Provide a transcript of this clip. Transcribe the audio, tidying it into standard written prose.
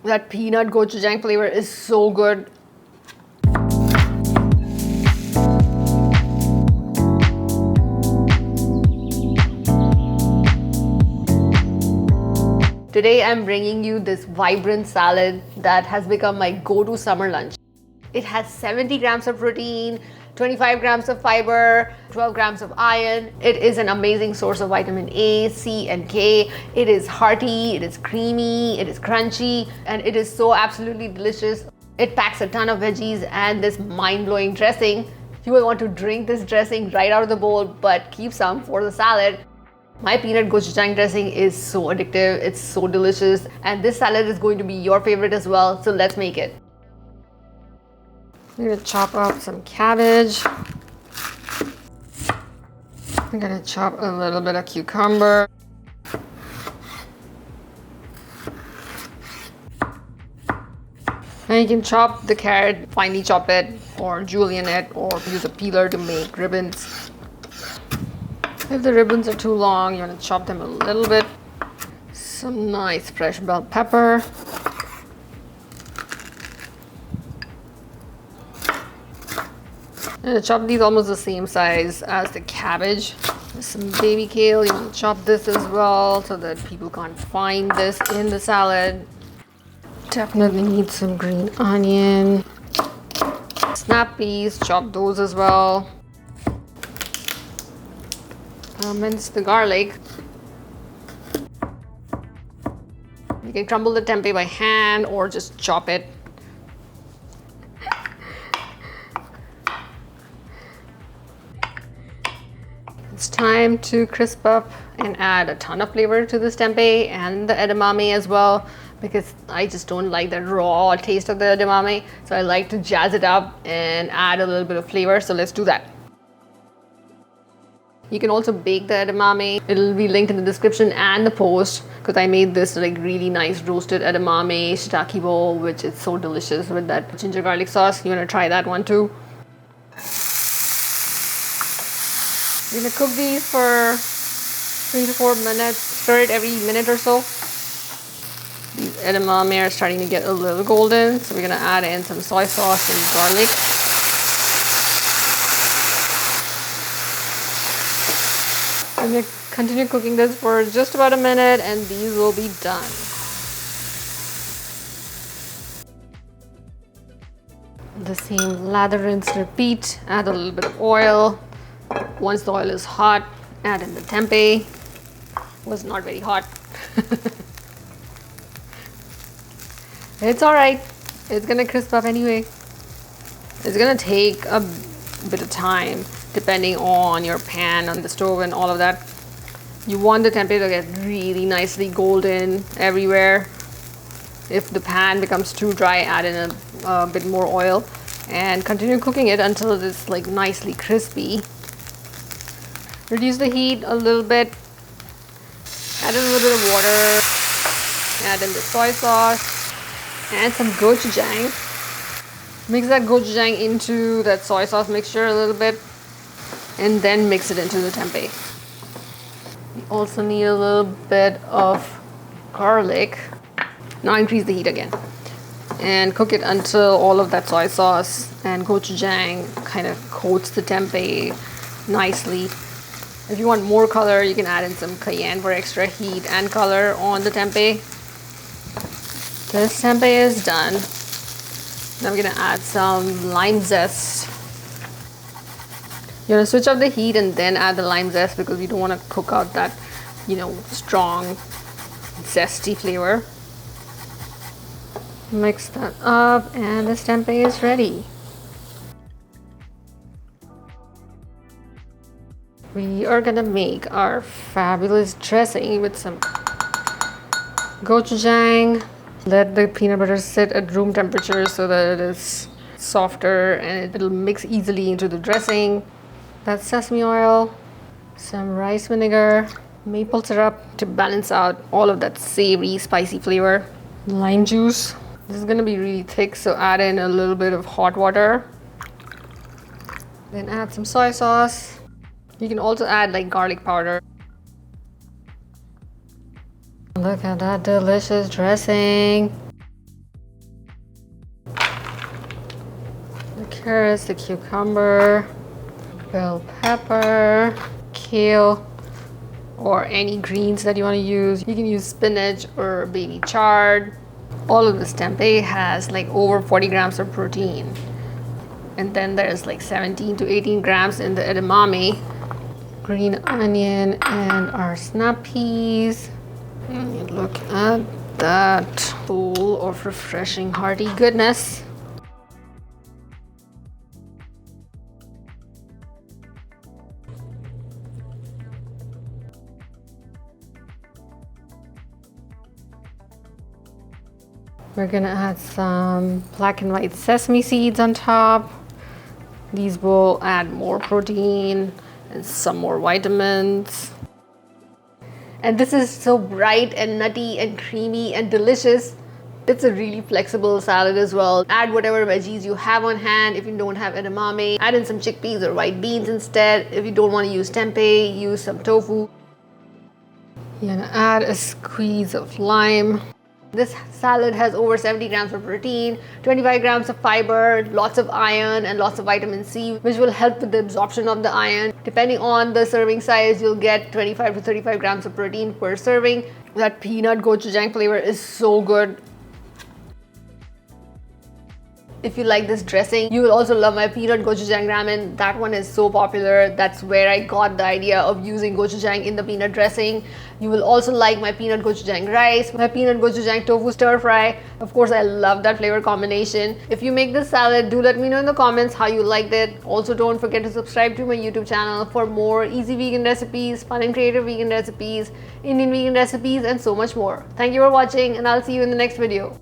That peanut gochujang flavor is so good. Today I'm bringing you this vibrant salad that has become my go-to summer lunch. It has 70 grams of protein, 25 grams of fiber, 12 grams of iron. It is an amazing source of vitamin A, C, and K. It is hearty, it is creamy, it is crunchy, and it is so absolutely delicious. It packs a ton of veggies and this mind-blowing dressing. You will want to drink this dressing right out of the bowl, but keep some for the salad. My peanut gochujang dressing is so addictive, it's so delicious, and this salad is going to be your favorite as well, so let's make it. I'm gonna chop up some cabbage. I'm gonna chop a little bit of cucumber. And you can chop the carrot, finely chop it, or julienne it, or use a peeler to make ribbons. If the ribbons are too long, you want to chop them a little bit. Some nice fresh bell pepper. I'm going to chop these almost the same size as the cabbage. There's some baby kale. You want to chop this as well so that people can't find this in the salad. Definitely need some green onion. Snap peas, chop those as well. Mince the garlic. You can crumble the tempeh by hand or just chop it. It's time to crisp up and add a ton of flavor to this tempeh and the edamame as well, because I just don't like the raw taste of the edamame. So I like to jazz it up and add a little bit of flavor. So let's do that. You can also bake the edamame. It'll be linked in the description and the post, because I made this like really nice roasted edamame shiitake bowl, which is so delicious with that ginger garlic sauce. You want to try that one too. You're gonna cook these for 3 to 4 minutes. Stir it every minute or so. These edamame are starting to get a little golden, so we're gonna add in some soy sauce and garlic. I'm going to continue cooking this for just about a minute and these will be done. The same lather, rinse, repeat. Add a little bit of oil. Once the oil is hot, add in the tempeh. Was not very hot. It's alright. It's going to crisp up anyway. It's going to take a bit of time depending on your pan on the stove and all of that. You want the tempeh to get really nicely golden everywhere. If the pan becomes too dry, add in a bit more oil and continue cooking it until it's like nicely crispy. Reduce the heat a little bit. Add in a little bit of water. Add in the soy sauce and some gochujang. Mix that gochujang into that soy sauce mixture a little bit and then mix it into the tempeh. You also need a little bit of garlic. Now increase the heat again and cook it until all of that soy sauce and gochujang kind of coats the tempeh nicely. If you want more color, you can add in some cayenne for extra heat and color on the tempeh. This tempeh is done. Now we're gonna add some lime zest. You're gonna switch up the heat and then add the lime zest because we don't want to cook out that, strong, zesty flavor. Mix that up and this tempeh is ready. We are gonna make our fabulous dressing with some gochujang. Let the peanut butter sit at room temperature so that it is softer and it'll mix easily into the dressing. That's sesame oil, some rice vinegar, maple syrup to balance out all of that savory, spicy flavor. Lime juice. This is gonna be really thick, so add in a little bit of hot water. Then add some soy sauce. You can also add like garlic powder. Look at that delicious dressing. Here's the cucumber, bell pepper, kale, or any greens that you want to use. You can use spinach or baby chard. All of this tempeh has like over 40 grams of protein. And then there's like 17 to 18 grams in the edamame. Green onion and our snap peas. And look at that, full of refreshing hearty goodness. We're gonna add some black and white sesame seeds on top. These will add more protein and some more vitamins. And this is so bright and nutty and creamy and delicious. It's a really flexible salad as well. Add whatever veggies you have on hand. If you don't have edamame, add in some chickpeas or white beans instead. If you don't want to use tempeh, use some tofu. You're gonna add a squeeze of lime. This salad has over 70 grams of protein, 25 grams of fiber, lots of iron and lots of vitamin C, which will help with the absorption of the iron. Depending on the serving size, you'll get 25 to 35 grams of protein per serving. That peanut gochujang flavor is so good. If you like this dressing, you will also love my peanut gochujang ramen. That one is so popular. That's where I got the idea of using gochujang in the peanut dressing. You will also like my peanut gochujang rice, my peanut gochujang tofu stir fry. Of course, I love that flavor combination. If you make this salad, do let me know in the comments how you liked it. Also, don't forget to subscribe to my YouTube channel for more easy vegan recipes, fun and creative vegan recipes, Indian vegan recipes, and so much more. Thank you for watching, and I'll see you in the next video.